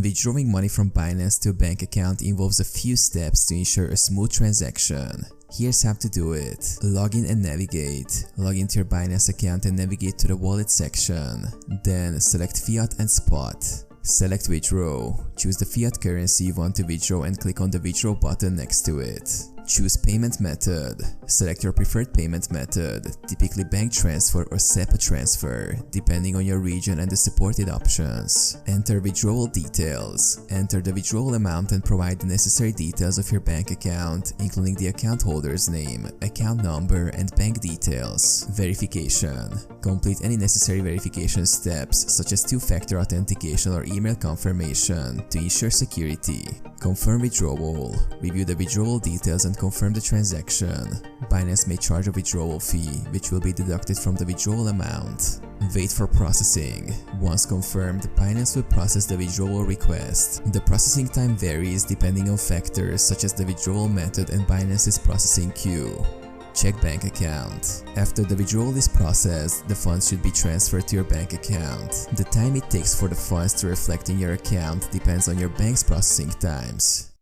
Withdrawing money from Binance to a bank account involves a few steps to ensure a smooth transaction. Here's how to do it. Log in and navigate. Log into your Binance account and navigate to the wallet section. Then select fiat and spot. Select withdraw. Choose the fiat currency you want to withdraw and click on the withdraw button next to it. Choose payment method. Select your preferred payment method, typically bank transfer or SEPA transfer, depending on your region and the supported options. Enter withdrawal details. Enter the withdrawal amount and provide the necessary details of your bank account, including the account holder's name, account number, and bank details. Verification. Complete any necessary verification steps, such as two-factor authentication or email confirmation, to ensure security. Confirm withdrawal. Review the withdrawal details and confirm the transaction. Binance may charge a withdrawal fee, which will be deducted from the withdrawal amount. Wait for processing. Once confirmed, Binance will process the withdrawal request. The processing time varies depending on factors such as the withdrawal method and Binance's processing queue. Check bank account. After the withdrawal is processed, the funds should be transferred to your bank account. The time it takes for the funds to reflect in your account depends on your bank's processing times.